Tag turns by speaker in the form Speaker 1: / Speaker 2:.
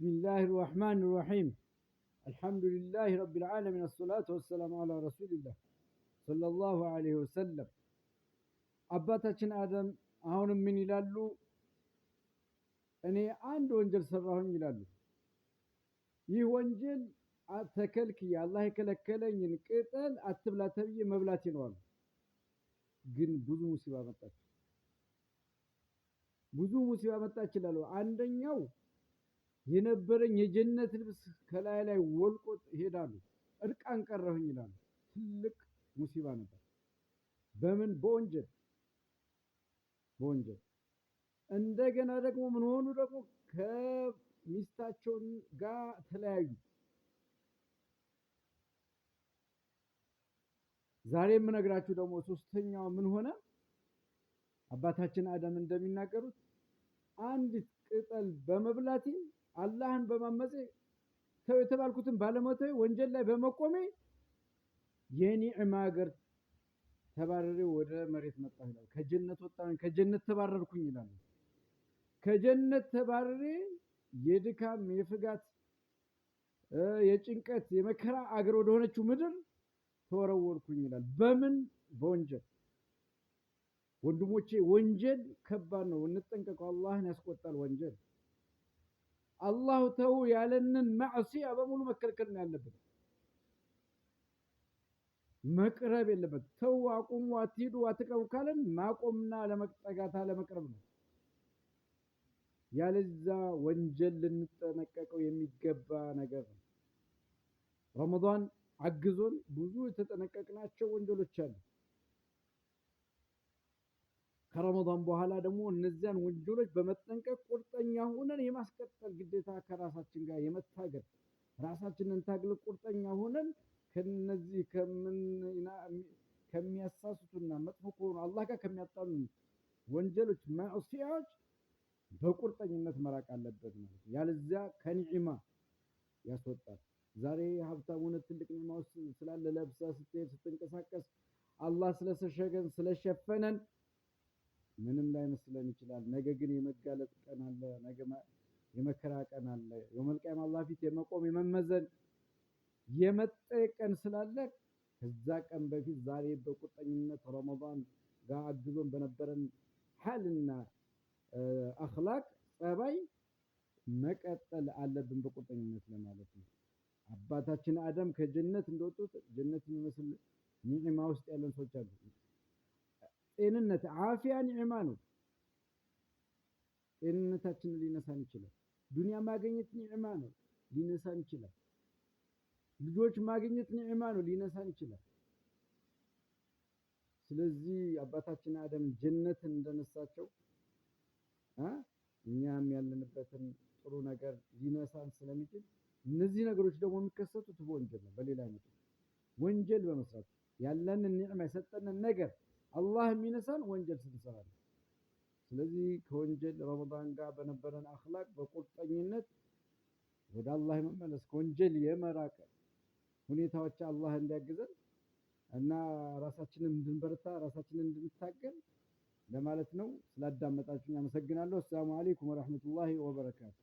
Speaker 1: بسم الله الرحمن الرحيم الحمد لله رب العالمين الصلاة والسلام على رسول الله صلى الله عليه وسلم አባታችን አደም አሁንም ምን ይላሉ? እኔ አንድ ወንጀል ሰራሁኝ ይላሉ። ይህ ወንጀል ተከልክዬ አላህ የከለከለኝን ቅጠል አትብላ ተብዬ መብላቴ ነው አሉ። ግን ብዙ ሙሲባ መጣች ይላሉ። አንደኛው የነበረኝ የጀነት ልብስ ከላይ ላይ ወልቆ ይሄዳሉ። እርቃን ቀረሁኝ ይላሉ። ትልቅ ሙሲባ ነበር። በምን? በወንጀል እንደገና ደግሞ ምን ሆኑ? ደግሞ ከሚስታቸው ጋር ተለያዩ። ዛሬ የምነግራችሁ ደግሞ ሶስተኛው ምን ሆነ? አባታችን አደም እንደሚናገሩት አንዲት ቅጠል በመብላቴ አላህን በማመጼ ተው የተባልኩትን ባለመተው ወንጀል ላይ በመቆሜ የኒዕማ ሀገር ተባረሬ ወደ መሬት መጣሁ ይላል። ከጀነት ወጣሁኝ፣ ከጀነት ተባረርኩኝ ይላል። ከጀነት ተባረሬ የድካም የፍጋት የጭንቀት የመከራ አገር ወደ ሆነችው ምድር ተወረወርኩኝ ይላል። በምን? በወንጀል። ወንድሞቼ ወንጀል ከባድ ነው፣ እንጠንቀቀው። አላህን ያስቆጣል ወንጀል። አላህ ተው ያለንን ማዕሲያ በሙሉ መከልከል ነው ያለበት፣ መቅረብ የለበት። ተው አቁሙ፣ አትሂዱ፣ አትቀሩ ካለን ማቆምና ለመጠጋት ለመቅረብ ነው። ያለዛ ወንጀል ልንጠነቀቀው የሚገባ ነገር ነው። ረመዳን አግዞን ብዙ የተጠነቀቅናቸው ወንጀሎች አሉ። ከረመዳን በኋላ ደግሞ እነዚያን ወንጀሎች በመጠንቀቅ ቁርጠኛ ሆነን የማስቀጠል ግዴታ ከራሳችን ጋር የመታገል ራሳችንን ታግለን ቁርጠኛ ሆነን ከነዚህ ከሚያሳስቱና መጥፎ ከሆኑ አላህ ጋር ከሚያጣሉ ወንጀሎች ማዕሲያዎች በቁርጠኝነት መራቅ አለበት ማለት ነው። ያለዚያ ከኒዕማ ያስወጣል። ዛሬ ሀብታም ሆነ ትልቅ ኒዕማ ውስጥ ስላለ ለብሳ ስትሄድ ስትንቀሳቀስ አላህ ስለሸሸገን ስለሸፈነን ምንም ላይ መስለን ይችላል። ነገ ግን የመጋለጥ ቀን አለ። ነገ የመከራ ቀን አለ። የውመል ቂያማ አላህ ፊት የመቆም የመመዘን የመጠየቅ ቀን ስላለ ከዛ ቀን በፊት ዛሬ በቁርጠኝነት ረመዳን ጋር አግዞን በነበረን ሐልና አኽላቅ ጸባይ መቀጠል አለብን በቁርጠኝነት ለማለት ነው። አባታችን አደም ከጀነት እንደወጡት ጀነት የሚመስል ኒዕማ ውስጥ ያለን ሰዎች አሉ። ጤንነት ዓፊያ ኒዕማ ነው። ጤንነታችንን ሊነሳን ይችላል። ዱንያ ማግኘት ኒዕማ ነው፣ ሊነሳን ይችላል። ልጆች ማግኘት ኒዕማ ነው፣ ሊነሳን ይችላል። ስለዚህ አባታችን አደም ጀነትን እንደነሳቸው እኛም ያለንበትን ጥሩ ነገር ሊነሳን ስለሚችል እነዚህ ነገሮች ደግሞ የሚከሰቱት በወንጀል ነው፣ በሌላ አይነት ወንጀል በመስራት ያለንን ኒዕማ የሰጠንን ነገር አላህ የሚነሳን ወንጀል ስንሰራ ነው። ስለዚህ ከወንጀል ረመዳን ጋር በነበረን አኽላቅ በቁርጠኝነት ወደ አላህ መመለስ ከወንጀል የመራቅ ሁኔታዎች አላህ እንዲያግዘን እና ራሳችንን እንድንበረታ ራሳችንን እንድንታገል ለማለት ነው። ስላዳመጣችሁኝ አመሰግናለሁ። አሰላሙ አለይኩም ወራህመቱላሂ ወበረካቱ።